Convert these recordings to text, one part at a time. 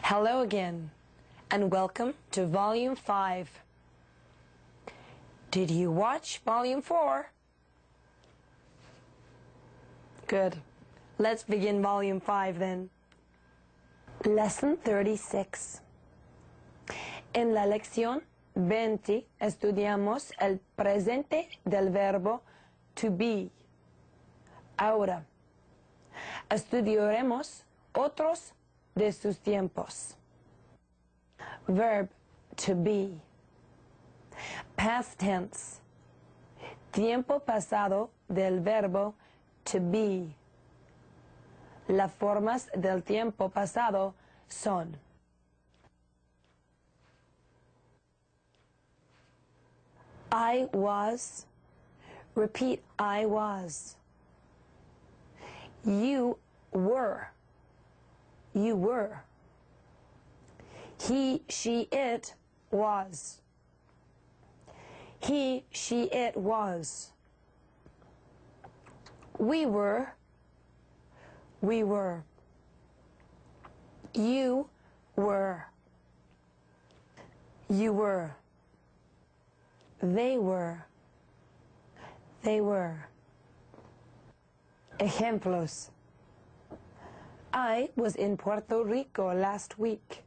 Hello again, and welcome to Volume 5. Did you watch Volume 4? Good. Let's begin Volume 5 then. Lesson 36. En la lección 20 estudiamos el presente del verbo to be. Ahora, estudiaremos otros de sus tiempos. Verb to be. Past tense. Tiempo pasado del verbo to be. Las formas del tiempo pasado son: I was. Repeat, I was. You were. You were. He, she, it was. He, she, it was. We were. We were. You were. You were. They were. They were. Ejemplos. I was in Puerto Rico last week.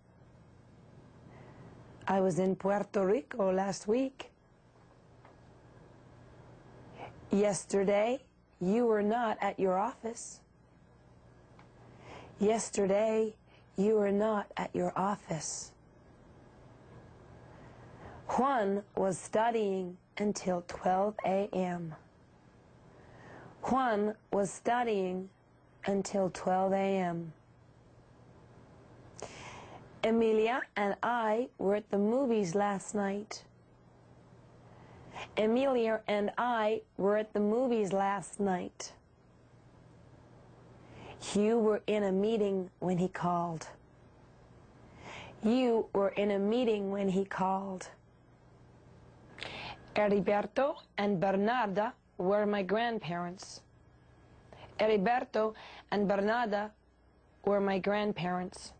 I was in Puerto Rico last week. Yesterday, you were not at your office. Yesterday, you were not at your office. Juan was studying until 12 a.m. Juan was studying until 12 a.m. Emilia and I were at the movies last night. Emilia and I were at the movies last night. You were in a meeting when he called. You were in a meeting when he called. Heriberto and Bernarda were my grandparents. Heriberto and Bernarda were my grandparents.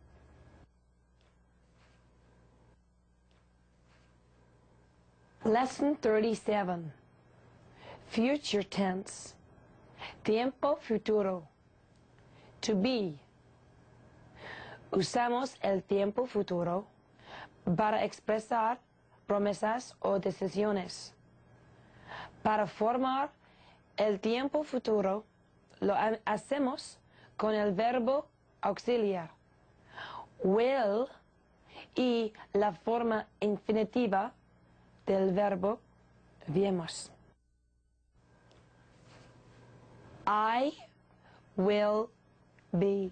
Lesson 37. Future tense. Tiempo futuro. To be. Usamos el tiempo futuro para expresar promesas o decisiones. Para formar el tiempo futuro, lo hacemos con el verbo auxiliar, will, y la forma infinitiva del verbo viemos. I will be.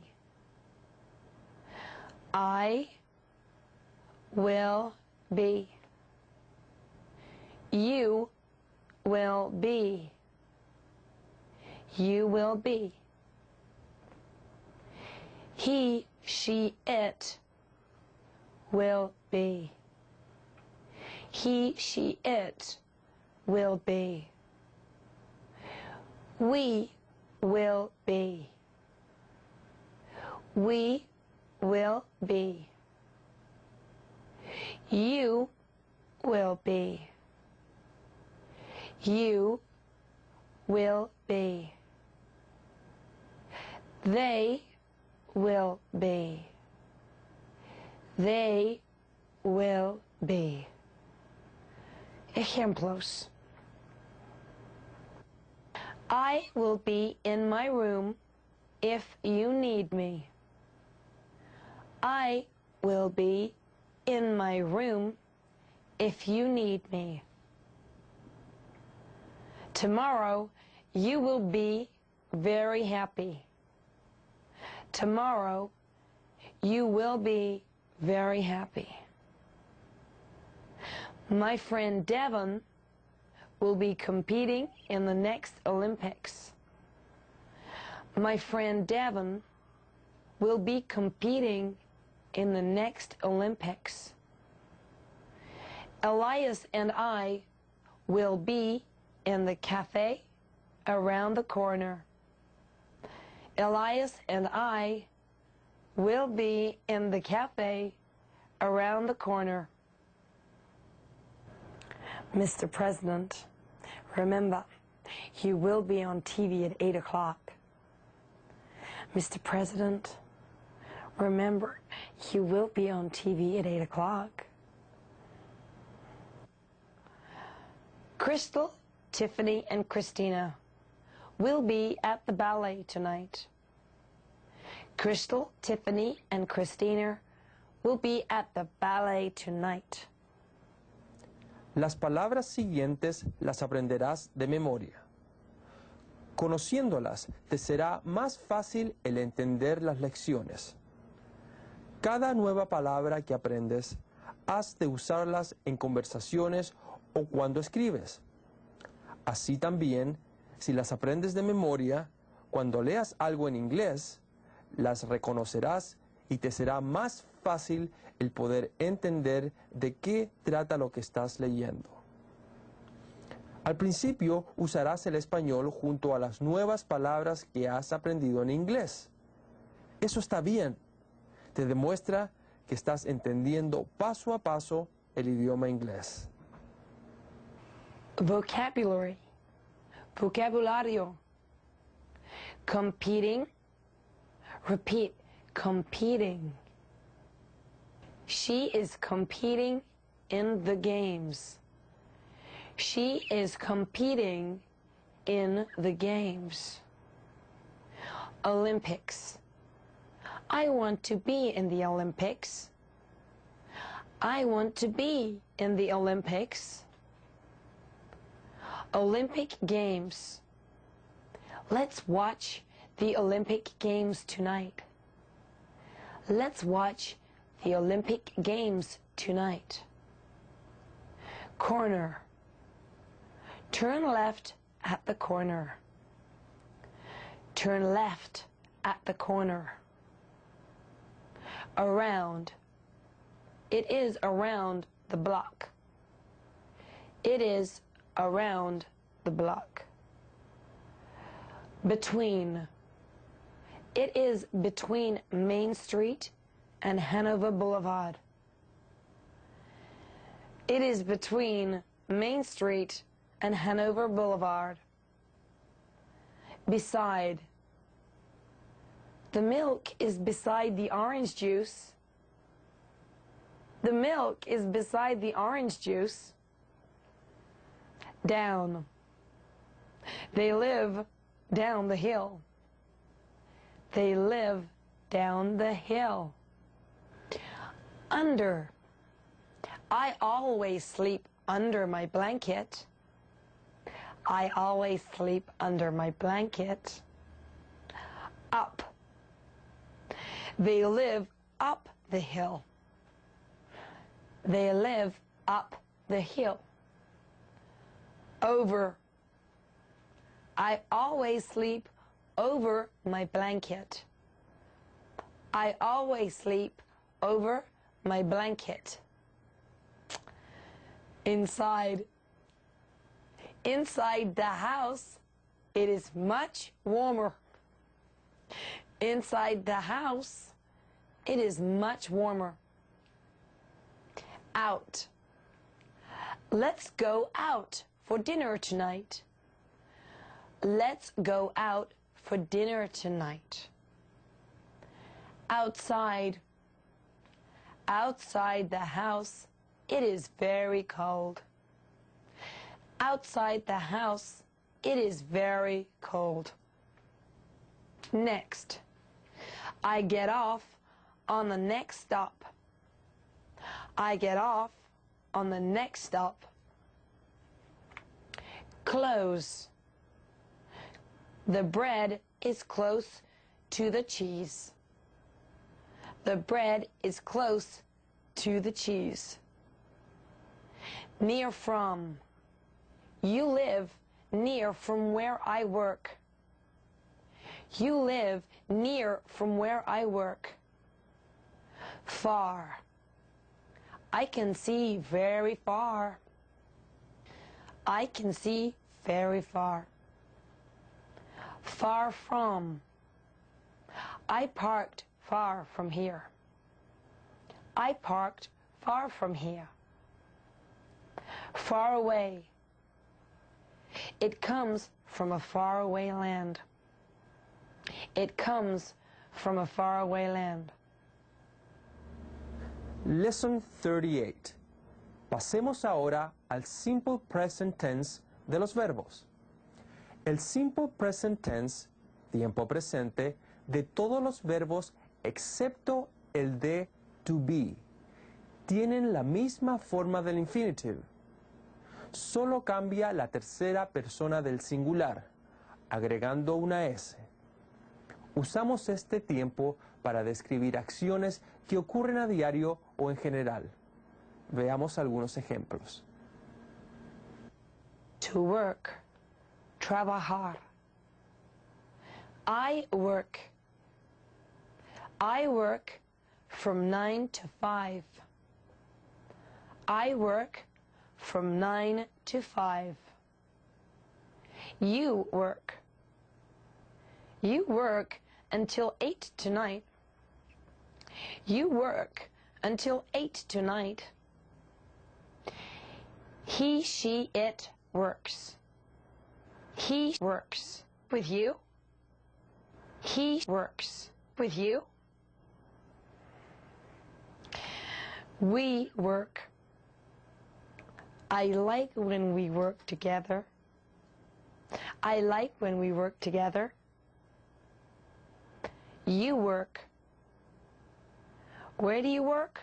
I will be. You will be. You will be. He, she, it will be. He, she, it will be. We will be. We will be. You will be. You will be. They will be. They will be. Ejemplos. I will be in my room if you need me. I will be in my room if you need me. Tomorrow, you will be very happy. Tomorrow, you will be very happy. My friend Devon will be competing in the next Olympics. My friend Devon will be competing in the next Olympics. Elias and I will be in the cafe around the corner. Elias and I will be in the cafe around the corner. Mr. President, remember, you will be on TV at 8 o'clock. Mr. President, remember, you will be on TV at 8 o'clock. Crystal, Tiffany, and Christina will be at the ballet tonight. Crystal, Tiffany, and Christina will be at the ballet tonight. Las palabras siguientes las aprenderás de memoria. Conociéndolas, te será más fácil el entender las lecciones. Cada nueva palabra que aprendes, has de usarlas en conversaciones o cuando escribes. Así también, si las aprendes de memoria, cuando leas algo en inglés, las reconocerás y te será más fácil el poder entender de qué trata lo que estás leyendo. Al principio usarás el español junto a las nuevas palabras que has aprendido en inglés. Eso está bien. Te demuestra que estás entendiendo paso a paso el idioma inglés. Vocabulary. Vocabulario. Competing. Repeat. Competing. She is competing in the games. She is competing in the games. Olympics. I want to be in the Olympics. I want to be in the Olympics. Olympic Games. Let's watch the Olympic Games tonight. Let's watch the Olympic Games tonight. Corner. Turn left at the corner. Turn left at the corner. Around. It is around the block. It is around the block. Between. It is between Main Street and Hanover Boulevard. It is between Main Street and Hanover Boulevard. Beside. The milk is beside the orange juice. The milk is beside the orange juice. Down. They live down the hill. They live down the hill. Under. I always sleep under my blanket. I always sleep under my blanket. Up. They live up the hill. They live up the hill. Over. I always sleep over my blanket. I always sleep over my blanket. Inside. Inside the house, it is much warmer. Inside the house, it is much warmer. Out. Let's go out for dinner tonight. Let's go out for dinner tonight. Outside. Outside the house, it is very cold. Outside the house, it is very cold. Next. I get off on the next stop. I get off on the next stop. Close. The bread is close to the cheese. The bread is close to the cheese. Near from. You live near from where I work. You live near from where I work. Far. I can see very far. I can see very far. Far from. I parked far from here. I parked far from here. Far away. It comes from a faraway land. It comes from a faraway land. Lesson 38. Pasemos ahora al simple present tense de los verbos. El simple present tense, tiempo presente, de todos los verbos excepto el de to be, tienen la misma forma del infinitive. Solo cambia la tercera persona del singular, agregando una S. Usamos este tiempo para describir acciones que ocurren a diario o en general. Veamos algunos ejemplos. To work. Trabajar. I work. I work from 9 to 5. I work from 9 to 5. You work. You work until 8 tonight. You work until 8 tonight. He, she, it works. He works with you. He works with you. We work. I like when we work together. I like when we work together. You work. Where do you work?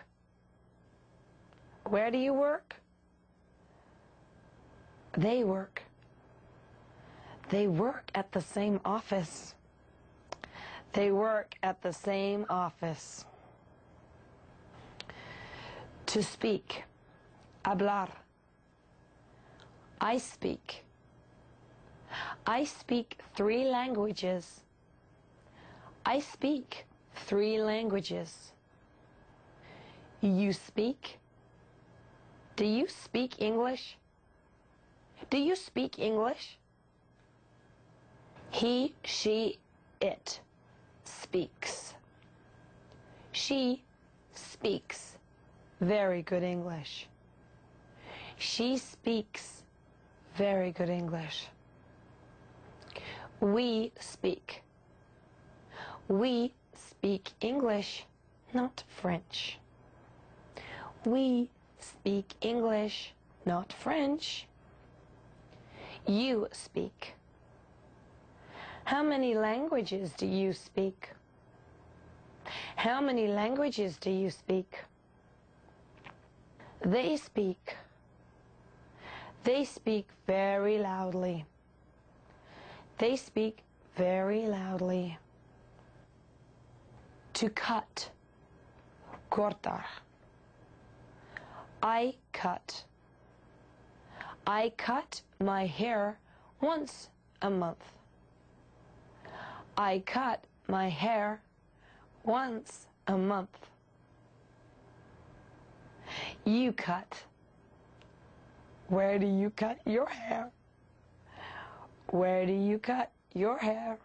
Where do you work? They work. They work at the same office. They work at the same office. To speak. Hablar. I speak. I speak 3 languages. I speak 3 languages. You speak. Do you speak English? Do you speak English? He, she, it speaks. She speaks very good English. She speaks very good English. We speak. We speak English, not French. We speak English, not French. You speak. How many languages do you speak? How many languages do you speak? They speak. They speak very loudly. They speak very loudly. To cut. Cortar. I cut. I cut my hair once a month. I cut my hair once a month. You cut. Where do you cut your hair? Where do you cut your hair?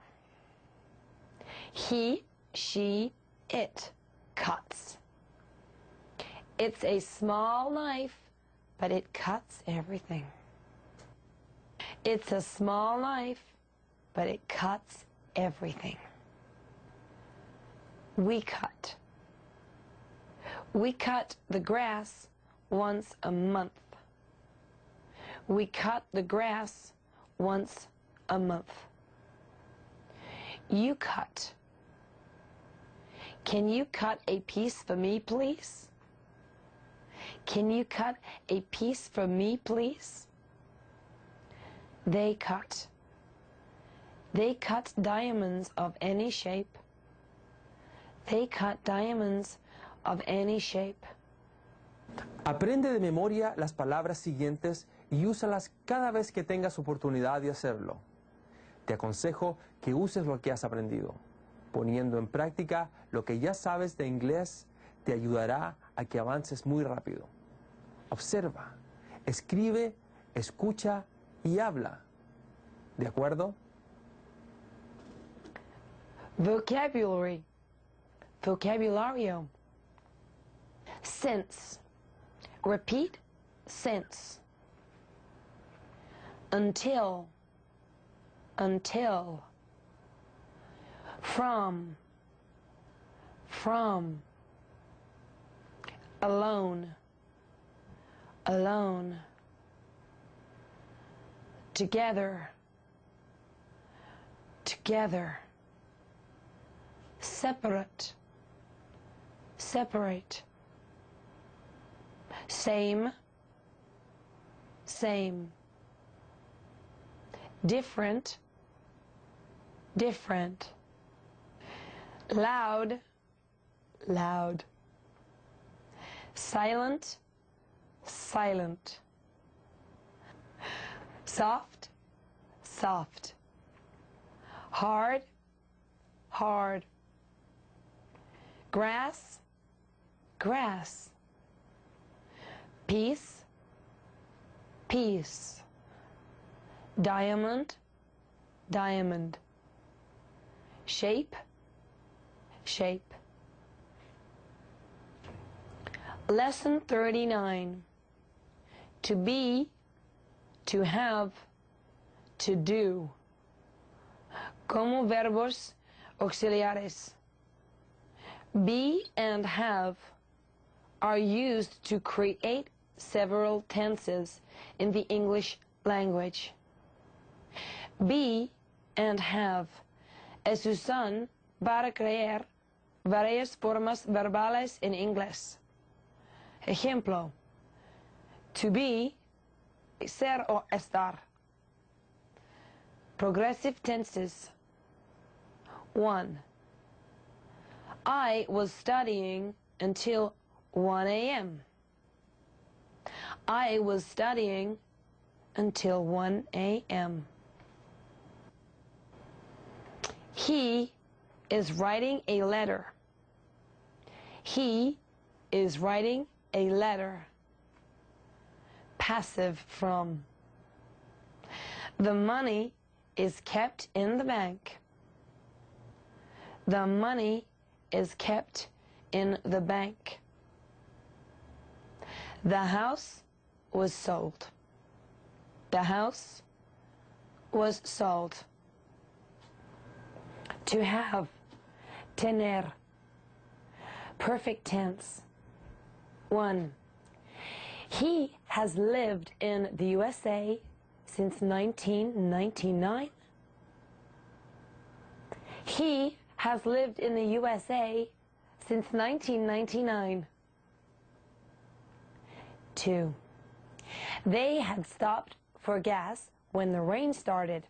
He, she, it cuts. It's a small knife, but it cuts everything. It's a small knife, but it cuts everything. We cut. We cut the grass once a month. We cut the grass once a month. You cut. Can you cut a piece for me, please? Can you cut a piece for me, please? They cut. They cut diamonds of any shape. They cut diamonds of any shape. Aprende de memoria las palabras siguientes y úsalas cada vez que tengas oportunidad de hacerlo. Te aconsejo que uses lo que has aprendido. Poniendo en práctica lo que ya sabes de inglés te ayudará a que avances muy rápido. Observa, escribe, escucha y habla. ¿De acuerdo? Vocabulary. Vocabulario. Since. Repeat, since. Until. Until. From. From. Alone. Alone. Together. Together. Separate. Separate. Same. Same. Different. Different. Loud. Loud. Silent. Silent. Soft. Soft. Hard. Hard. Grass. Grass. Peace. Peace. Diamond. Diamond. Shape. Shape. Lesson 39. To be, to have, to do. Como verbos auxiliares. Be and have are used to create several tenses in the English language. Be and have es usan para crear varias formas verbales en inglés. Ejemplo: to be, ser o estar. Progressive tenses. 1. I was studying until 1 a.m. I was studying until 1 a.m. He is writing a letter. He is writing a letter. Passive from. The money is kept in the bank. The money is kept in the bank. The house was sold. The house was sold. To have. Tener. Perfect tense. 1. He has lived in the USA since 1999. He has lived in the USA since 1999. 2. They had stopped for gas when the rain started.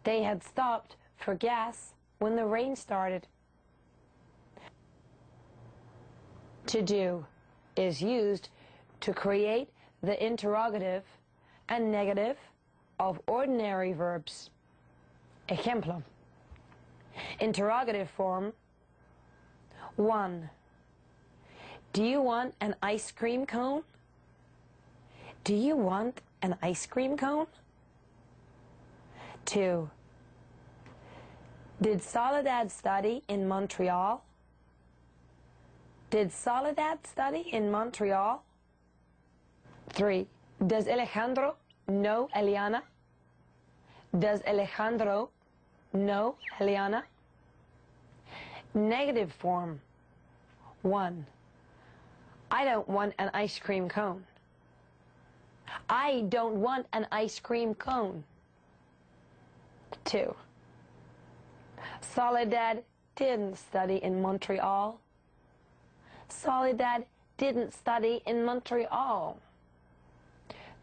They had stopped for gas when the rain started. To do is used to create the interrogative and negative of ordinary verbs. Ejemplo. Interrogative form. 1. Do you want an ice cream cone? Do you want an ice cream cone? 2. Did Soledad study in Montreal? Did Soledad study in Montreal? 3. Does Alejandro know Eliana? Does Alejandro know Eliana? Negative form. 1. I don't want an ice cream cone. I don't want an ice cream cone. 2. Soledad didn't study in Montreal. Soledad didn't study in Montreal.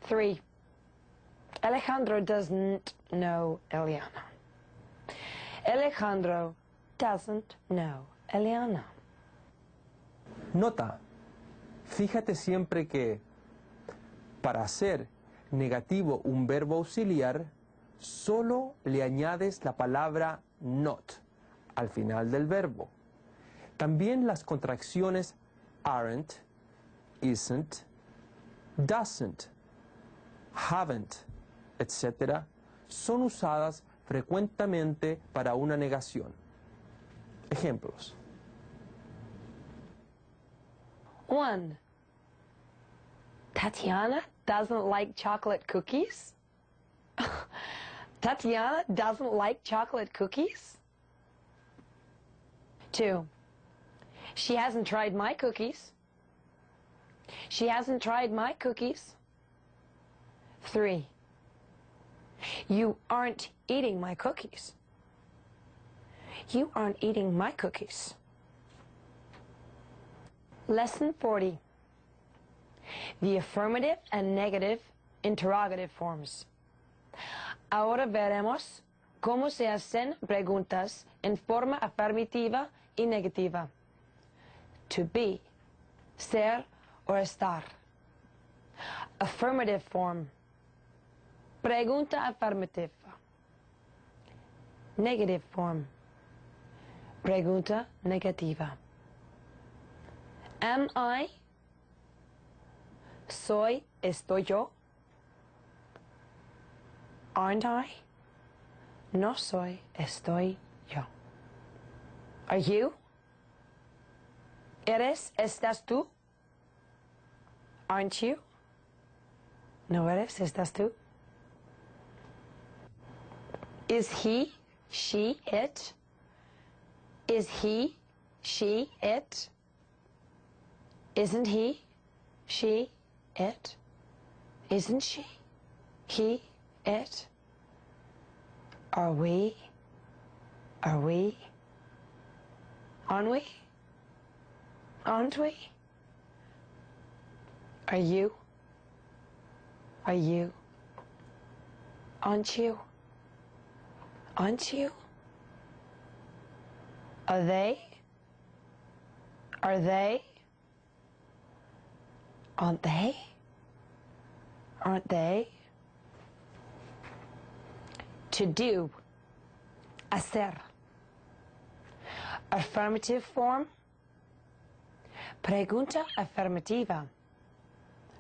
3. Alejandro doesn't know Eliana. Alejandro doesn't know Eliana. Nota, fíjate siempre que para hacer negativo un verbo auxiliar, solo le añades la palabra not al final del verbo. También las contracciones aren't, isn't, doesn't, haven't, etc. son usadas frecuentemente para una negación. Ejemplos. 1. Tatiana doesn't like chocolate cookies? Tatiana doesn't like chocolate cookies? 2. She hasn't tried my cookies. She hasn't tried my cookies. 3. You aren't eating my cookies. You aren't eating my cookies. Lesson 40. The affirmative and negative interrogative forms. Ahora veremos cómo se hacen preguntas en forma afirmativa y negativa. To be, ser o estar. Affirmative form. Pregunta afirmativa. Negative form. Pregunta negativa. Am I? Soy, estoy yo. Aren't I? No soy, estoy yo. Are you? Eres, estás tú. Aren't you? No eres, estás tú. Is he, she, it? Is he, she, it? Isn't he, she, it? Isn't she, he, it? Are we? Are we? Aren't we? Aren't we? Are you? Are you? Aren't you? Aren't you? Are they? Are they? Aren't they? Aren't they? To do. Hacer. Affirmative form. Pregunta afirmativa.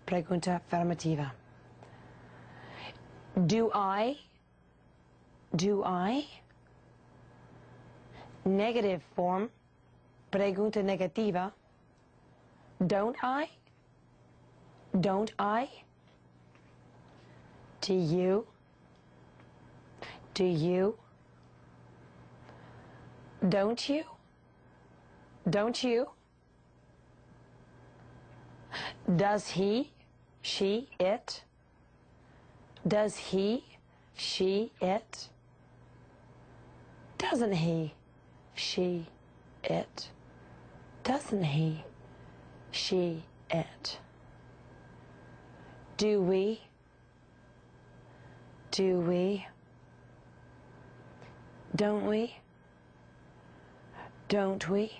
Pregunta afirmativa. Do I? Do I? Negative form. Pregunta negativa. Don't I? Don't I? Do you? Do you? Don't you? Don't you? Does he, she, it? Does he, she, it? Doesn't he, she, it? Doesn't he, she, it? Do we? Do we? Don't we? Don't we?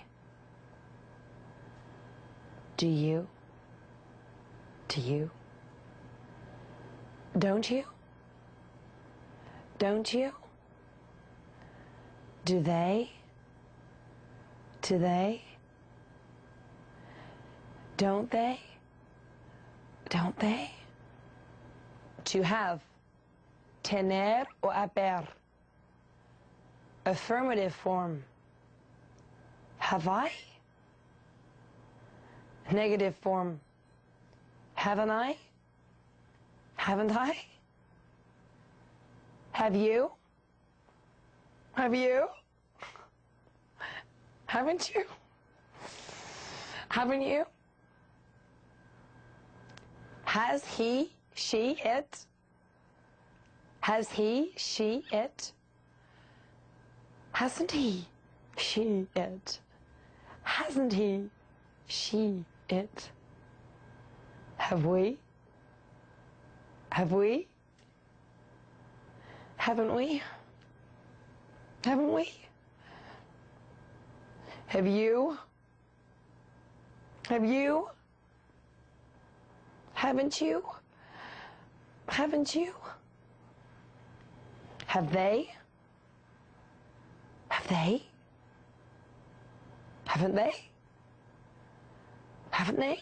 Do you? Do you? Don't you? Don't you? Do they? Do they? Don't they? Don't they? To have. Tener o haber. Affirmative form. Have I? Negative form. Haven't I? Haven't I? Have you? Have you? Haven't you? Haven't you? Has he, she, it? Has he, she, it? Hasn't he, she, it? Hasn't he, she, it? Have we? Have we? Haven't we? Haven't we? Have you? Have you? Haven't you? Haven't you? Have they? Have they? Haven't they? Haven't they?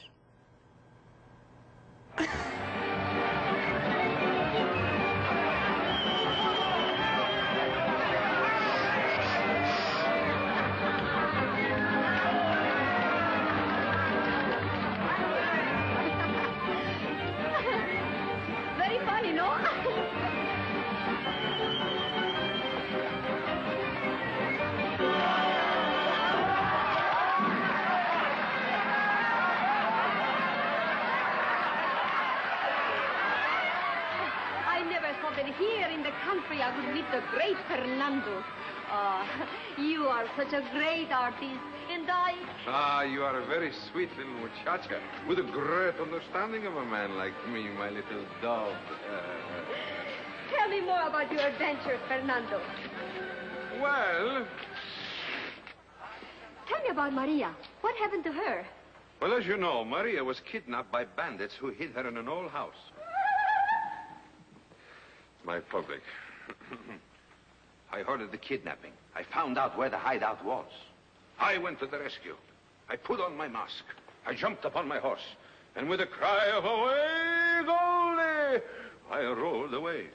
that here in the country I would meet the great Fernando. You are such a great artist, and I... Ah, you are a very sweet little muchacha, with a great understanding of a man like me, my little dove. Tell me more about your adventures, Fernando. Well... Tell me about Maria. What happened to her? Well, as you know, Maria was kidnapped by bandits who hid her in an old house. My public. I ordered the kidnapping. I found out where the hideout was. I went to the rescue. I put on my mask. I jumped upon my horse. And with a cry of "Away, Goldie!" I rolled away.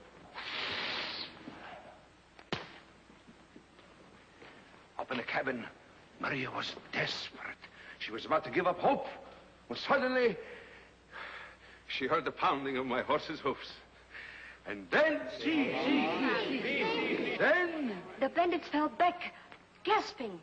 Up in the cabin, Maria was desperate. She was about to give up hope when suddenly she heard the pounding of my horse's hoofs. And then... Then... The bandits fell back, gasping.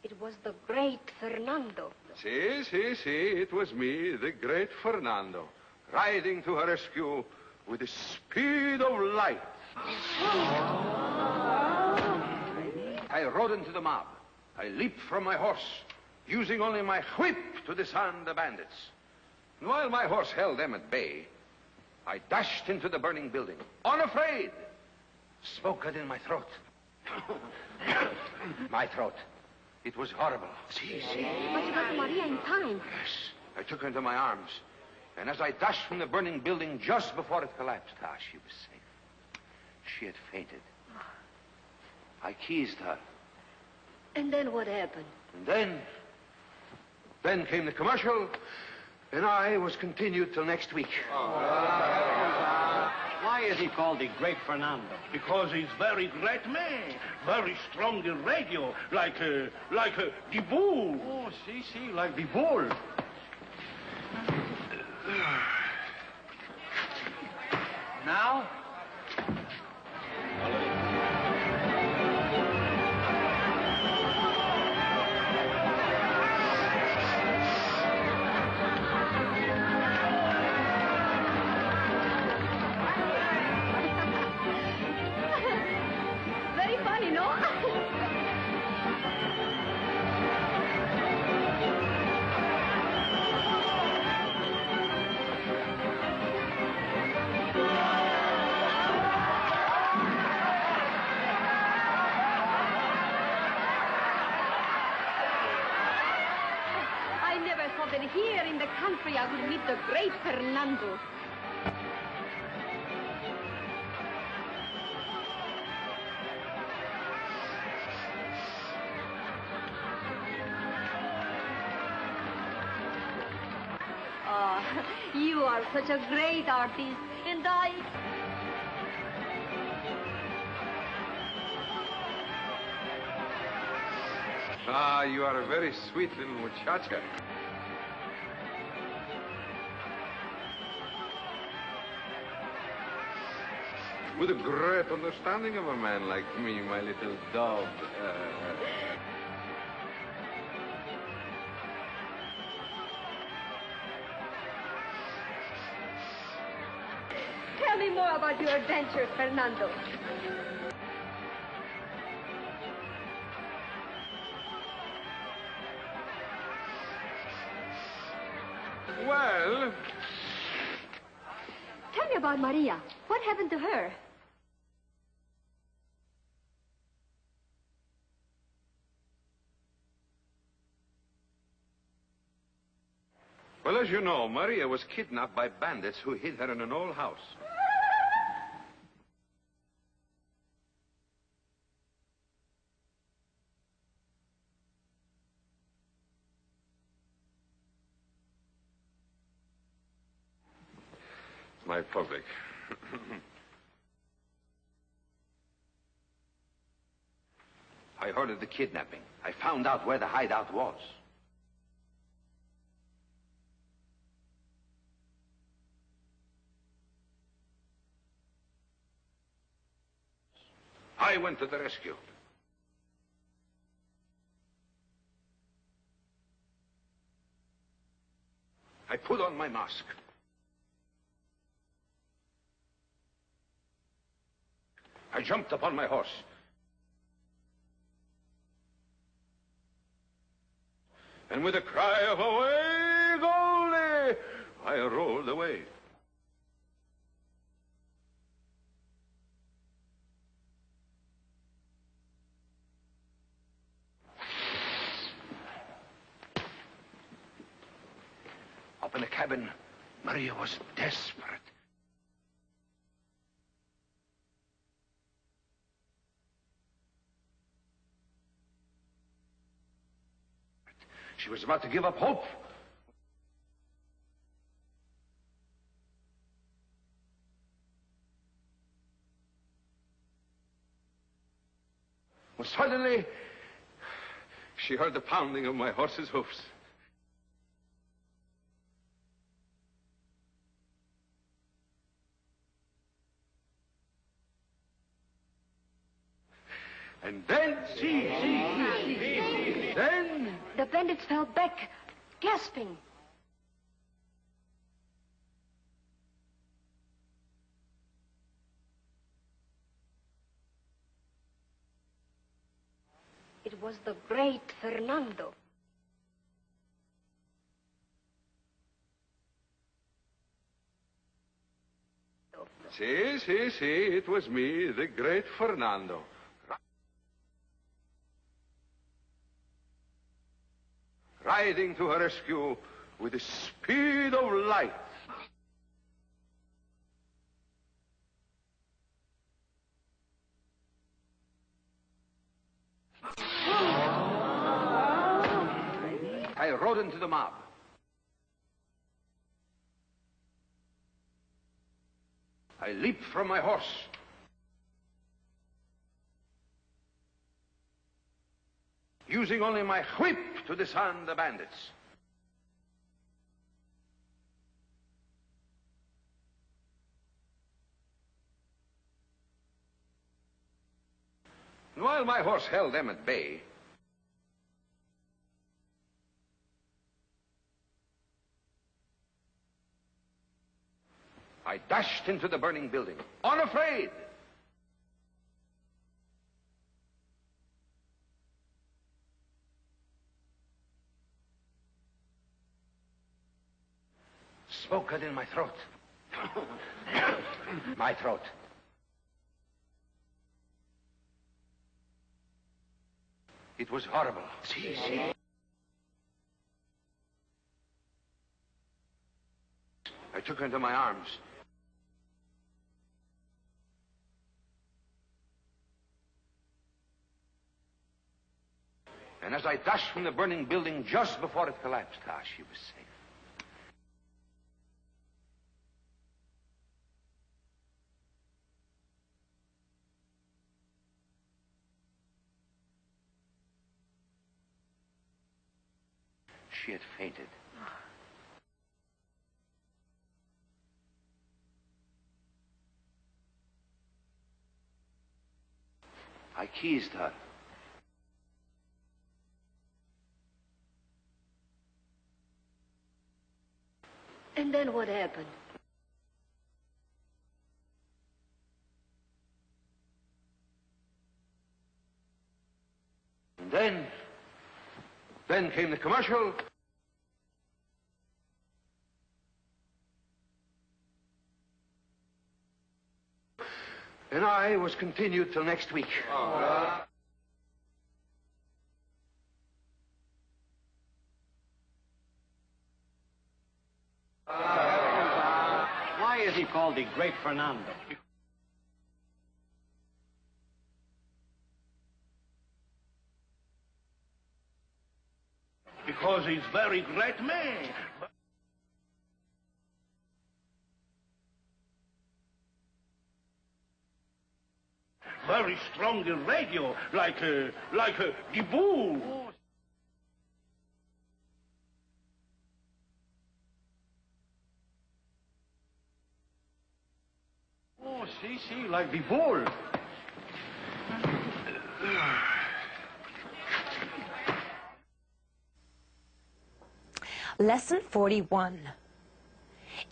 It was the great Fernando. See, it was me, the great Fernando, riding to her rescue with the speed of light. I rode into the mob. I leaped from my horse, using only my whip to disarm the bandits. And while my horse held them at bay, I dashed into the burning building, unafraid. Smoke got in my throat. My throat. It was horrible. See. But you got to Maria in time. Yes. I took her into my arms. And as I dashed from the burning building just before it collapsed, she was safe. She had fainted. I kissed her. And then what happened? And then came the commercial, and I was continued till next week. Why is he called the Great Fernando? Because he's very great man, very strong in radio, like the bull. Oh, see, like the bull. Now? Very funny, no? I never thought that here in the country I would meet the great Fernando. You are such a great artist, and I... Ah, you are a very sweet little muchacha. With a great understanding of a man like me, my little dove. Tell me more about your adventures, Fernando. Well... Tell me about Maria. What happened to her? Well, as you know, Maria was kidnapped by bandits who hid her in an old house. My public. I ordered the kidnapping. I found out where the hideout was. I went to the rescue. I put on my mask. jumped upon my horse. And with a cry of away, Goldie, I rolled away. Up in the cabin, Maria was desperate. She was about to give up hope. When suddenly, she heard the pounding of my horse's hoofs. And then, then... The bandits fell back, gasping. It was the great Fernando. See, it was me, the great Fernando. Riding to her rescue with the speed of light. I rode into the mob. I leaped from my horse. Using only my whip to disarm the bandits. And while my horse held them at bay, I dashed into the burning building, unafraid. Spoke it in my throat. My throat. It was horrible. See. I took her into my arms. And as I dashed from the burning building just before it collapsed, she was safe. She had fainted. I keysed her. And then what happened? And then came the commercial. And I was continued till next week. Why is he called the Great Fernando? Because he's very great man. Very strong in radio, like the bull. Oh, see, like the bull. Lesson 41.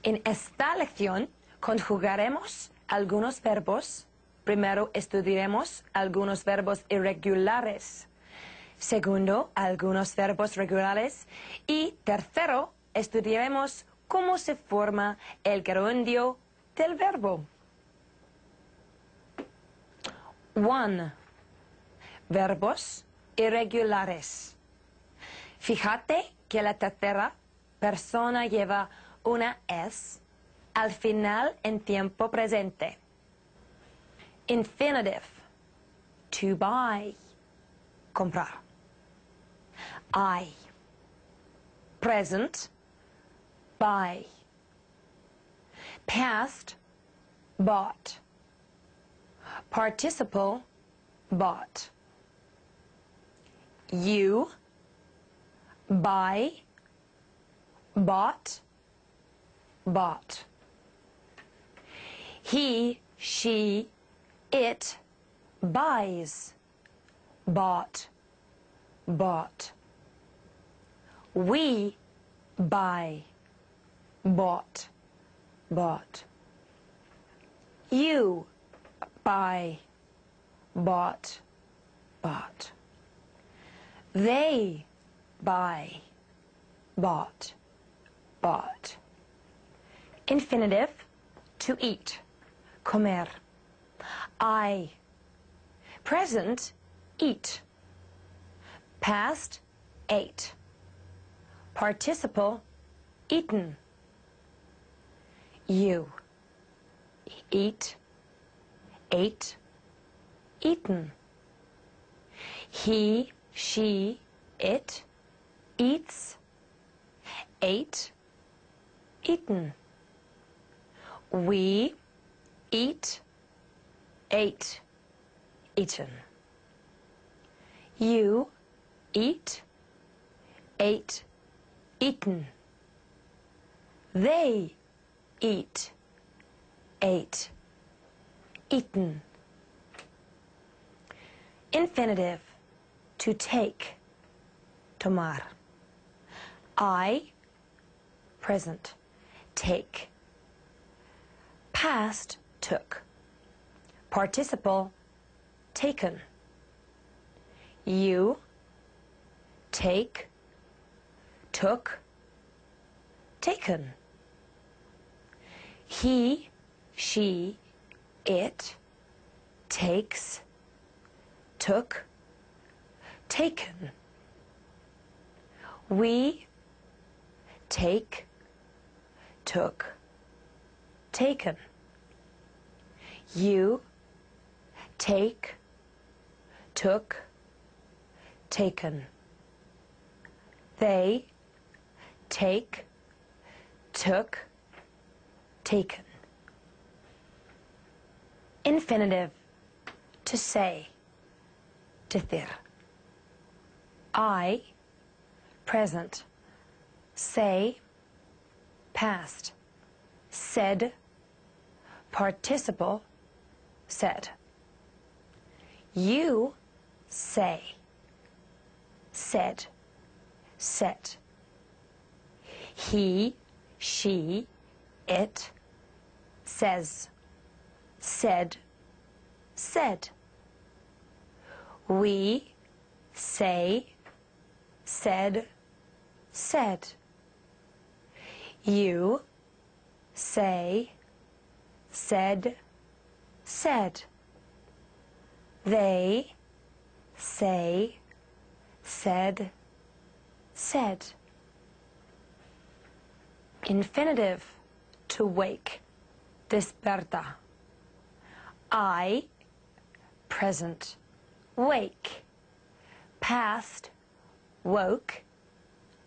En esta lección conjugaremos algunos verbos primero estudiaremos algunos verbos irregulares. Segundo, algunos verbos regulares. Y tercero, estudiaremos cómo se forma el gerundio del verbo. 1. Verbos irregulares. Fíjate que la tercera persona lleva una S al final en tiempo presente. Infinitive. To buy. Comprar. I. Present. Buy. Past. Bought. Participle. Bought. You. Buy. Bought. Bought. He, she, it buys. Bought. Bought. We buy. Bought. Bought. You buy. Bought. Bought. They buy. Bought. Bought. Infinitive, to eat. Comer. I. Present, eat. Past, ate. Participle, eaten. You. Eat. Ate. Eaten. He, she, it eats. Ate. Eaten. We eat. Ate. Eaten. You eat. Ate. Eaten. They eat. Ate. Eaten. Infinitive, to take. Tomar. I. Present. Take. Past, took. Participle, taken. You. Take. Took. Taken. He, she, it takes. Took. Taken. We take. Took. Taken. You take. Took. Taken. They take. Took. Taken. Infinitive, to say. Decir. I. Present. Say. Past. Said. Participle. Said. You say. Said. Said. He, she, it says. Said. Said. We say. Said. Said. You say. Said. Said. They say. Said. Said. Infinitive, to wake. Desperta. I. Present. Wake. Past. Woke.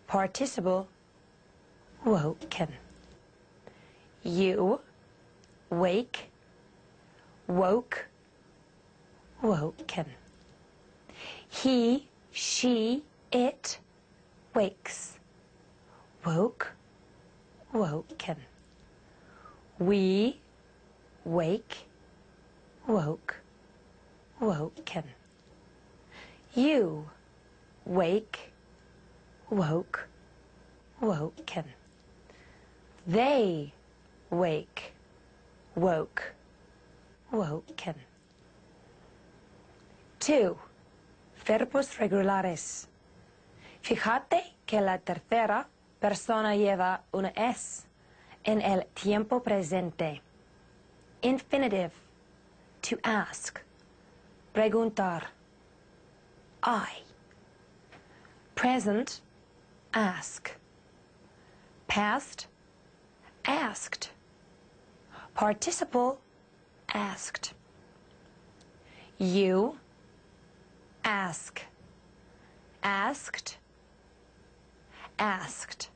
Participle. Woken. You. Wake. Woke. Woken. He, she, it wakes. Woke. Woken. We wake. Woke. Woken. You wake. Woke. Woken. They wake. Woke. Woken. 2. Verbos regulares. Fíjate que la tercera persona lleva una S en el tiempo presente. Infinitive. To ask. Preguntar. I. Present. Ask. Past. Asked. Participle. Asked. You. Ask. Asked. Asked.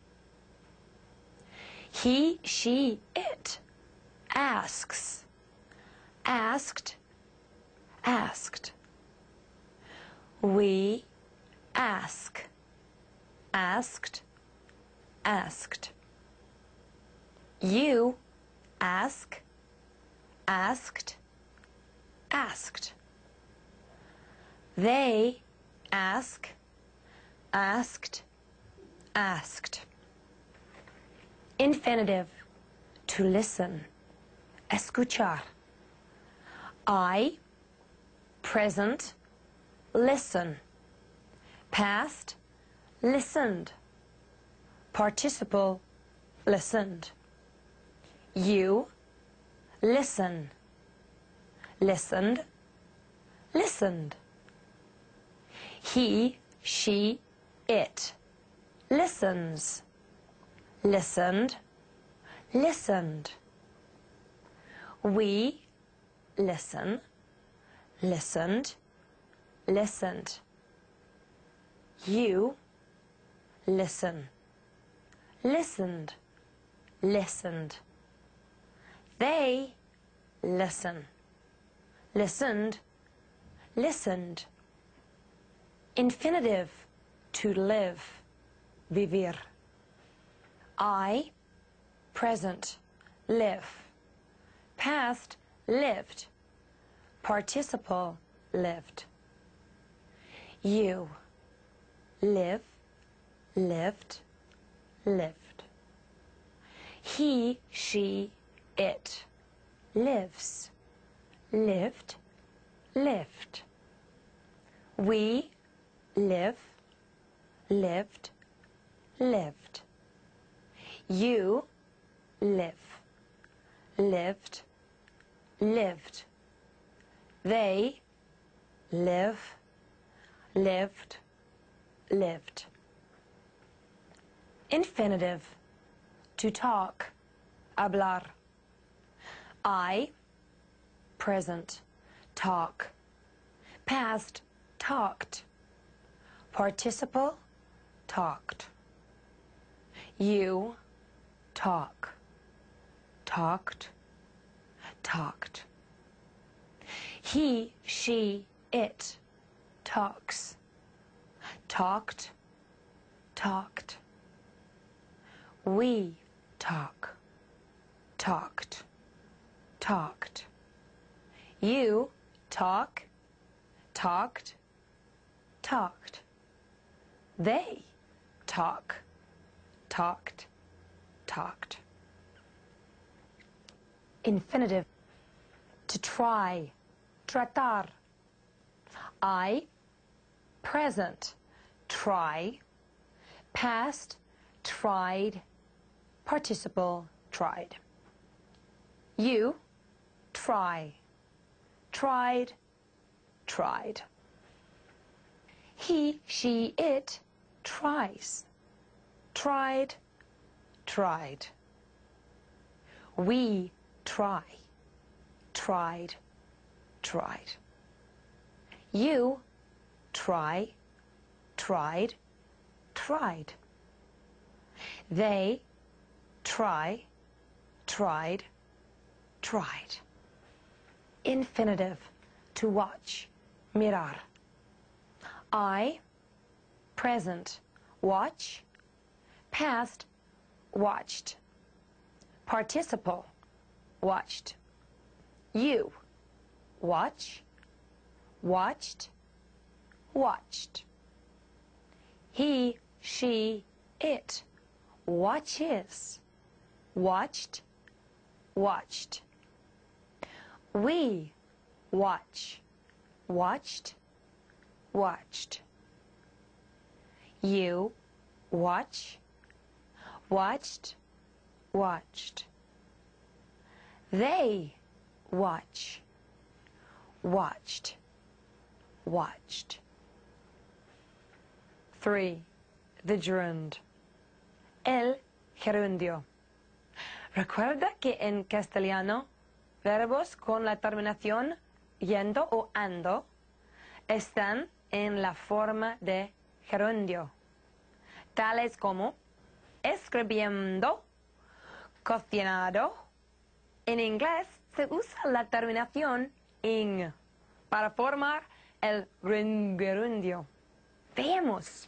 He, she, it. Asks. Asked. Asked. We. Ask. Asked. Asked. You. Ask. Asked. Asked. They. Ask. Asked. Asked. Infinitive. To listen. Escuchar. I. Present. Listen. Past. Listened. Participle. Listened. You. Listen. Listened. Listened. He, she, it. Listens. Listened. Listened. We. Listen. Listened. Listened. You. Listen. Listened. Listened. They. Listen. Listened. Listened. Infinitive. To live. Vivir. I. Present. Live. Past. Lived. Participle. Lived. You. Live. Lived. Lived. He, she, it. Lives. Lived. Lived. We. Live. Lived. Lived. You. Live. Lived. Lived. They. Live. Lived. Lived. Infinitive. To talk. Hablar. I. Present. Talk. Past. Talked. Participle. Talked. You. Talk. Talked. Talked. He, she, it. Talks. Talked. Talked. We talk. Talked. Talked. You talk. Talked. Talked. They talk. Talked. Talked. Infinitive. To try. Tratar. I. Present. Try. Past. Tried. Participle. Tried. You. Try. Tried. Tried. He, she, it. Tries. Tried. Tried. We. Try. Tried. Tried. You. Try. Tried. Tried. They. Try. Tried. Tried. Infinitive. To watch. Mirar. I. Present. Watch. Past. Watched. Participle. Watched. You. Watch. Watched. Watched. He, she, it. Watches. Watched. Watched. We watch. Watched. watched. You watch, watched, watched. They watch, watched, watched. 3. The gerund. El gerundio. Recuerda que en castellano, verbos con la terminación yendo o ando están en la forma de gerundio, tales como escribiendo, cocinado. En inglés se usa la terminación ing para formar el gerundio. Veamos.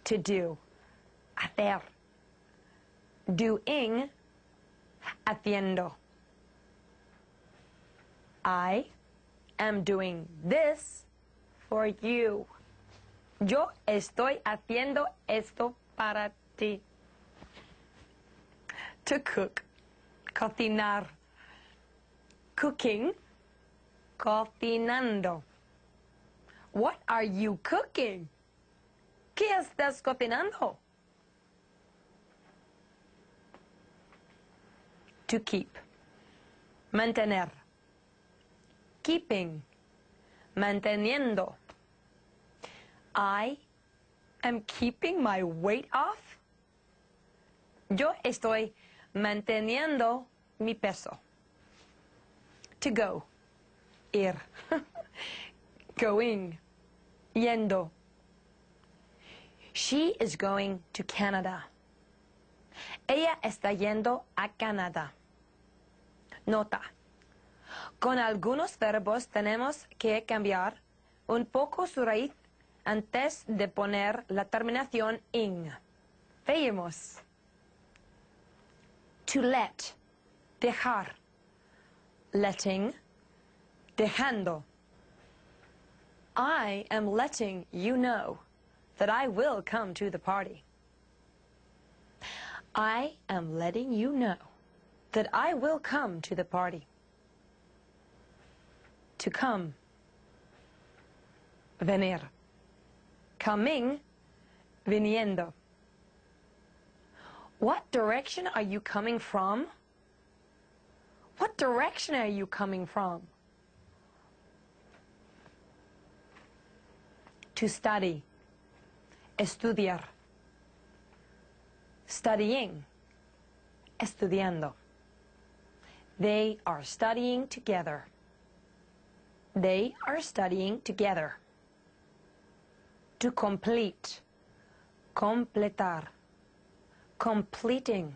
To do, hacer. Doing, haciendo. I am doing this for you. Yo estoy haciendo esto para ti. To cook, cocinar. Cooking, cocinando. What are you cooking? ¿Qué estás cocinando? To keep, mantener. Keeping, manteniendo. I am keeping my weight off. Yo estoy manteniendo mi peso. To go, ir. Going, yendo. She is going to Canada. Ella está yendo a Canadá. Nota. Con algunos verbos tenemos que cambiar un poco su raíz antes de poner la terminación ing. Veamos. To let, dejar. Letting, dejando. I am letting you know that I will come to the party. I am letting you know that I will come to the party. To come, venir. Coming, viniendo. What direction are you coming from? What direction are you coming from? To study, estudiar. Studying, estudiando. They are studying together. They are studying together. To complete, completar. Completing,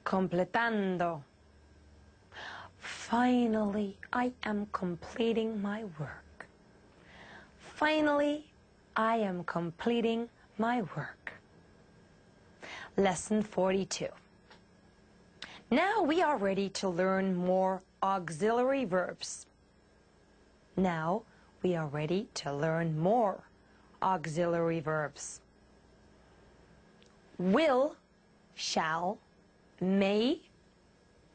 completando. Finally, I am completing my work. Finally, I am completing my work. Lesson 42. Now we are ready to learn more auxiliary verbs. Now we are ready to learn more auxiliary verbs. Will, shall, may,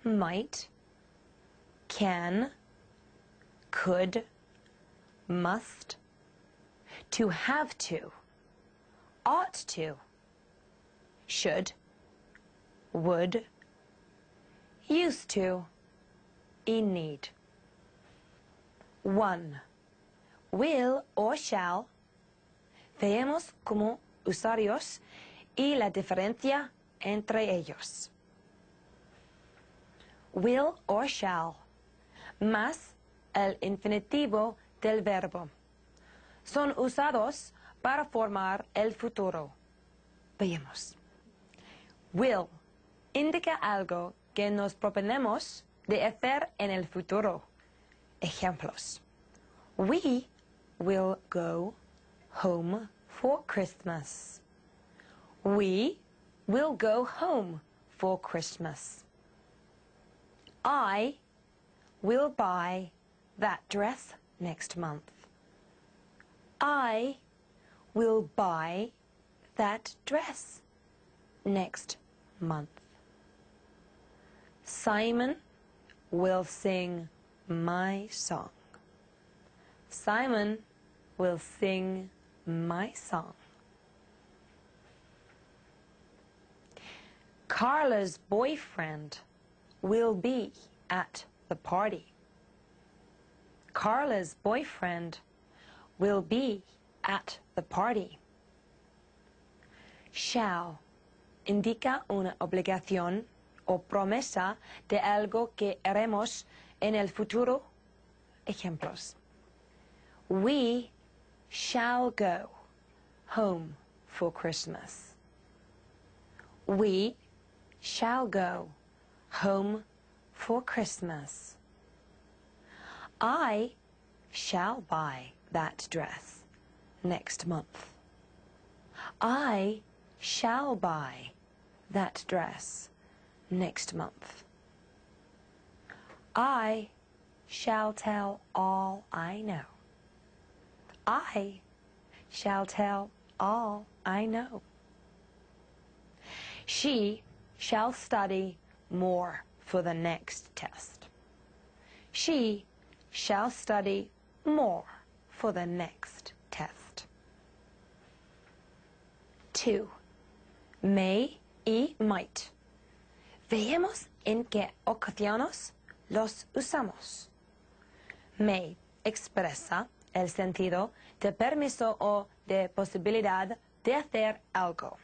might, can, could, must, to have to, ought to, should, would, used to, in need. 1. Will or shall. Veamos cómo usarlos y la diferencia entre ellos. Will or shall, más el infinitivo del verbo. Son usados para formar el futuro. Veamos. Will indica algo que nos proponemos de hacer en el futuro. Ejemplos. We will go home for Christmas. We will go home for Christmas. I will buy that dress next month. I will buy that dress next month. Simon will sing my song. Simon will sing my song. Carla's boyfriend will be at the party. Carla's boyfriend will be at the party. Shall indica una obligación o promesa de algo que haremos en el futuro. Ejemplos. We shall go home for Christmas. We shall go home for Christmas. I shall buy that dress next month. I shall buy that dress next month. I shall tell all I know. I shall tell all I know. She shall study more for the next test. She shall study more for the next test. 2. May y might. Veamos en qué ocasiones los usamos. May expresa el sentido de permiso o de posibilidad de hacer algo.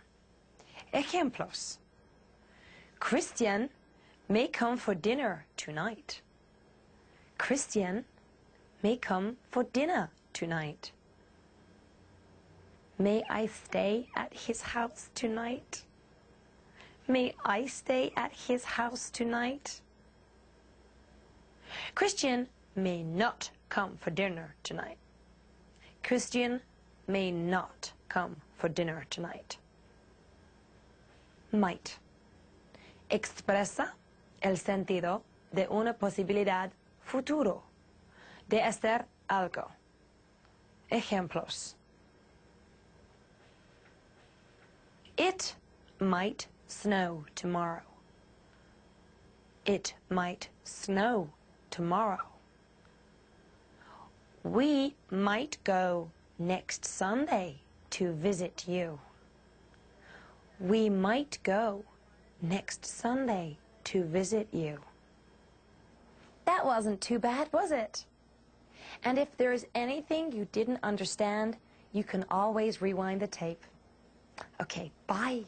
Ejemplos. Christian may come for dinner tonight. Christian may come for dinner tonight. May I stay at his house tonight? May I stay at his house tonight? Christian may not come for dinner tonight. Christian may not come for dinner tonight. Might. Expresa el sentido de una posibilidad futuro de hacer algo. Ejemplos. It might snow tomorrow. It might snow tomorrow. We might go next Sunday to visit you. We might go next Sunday to visit you. That wasn't too bad, was it? And if there is anything you didn't understand, you can always rewind the tape. Okay, bye.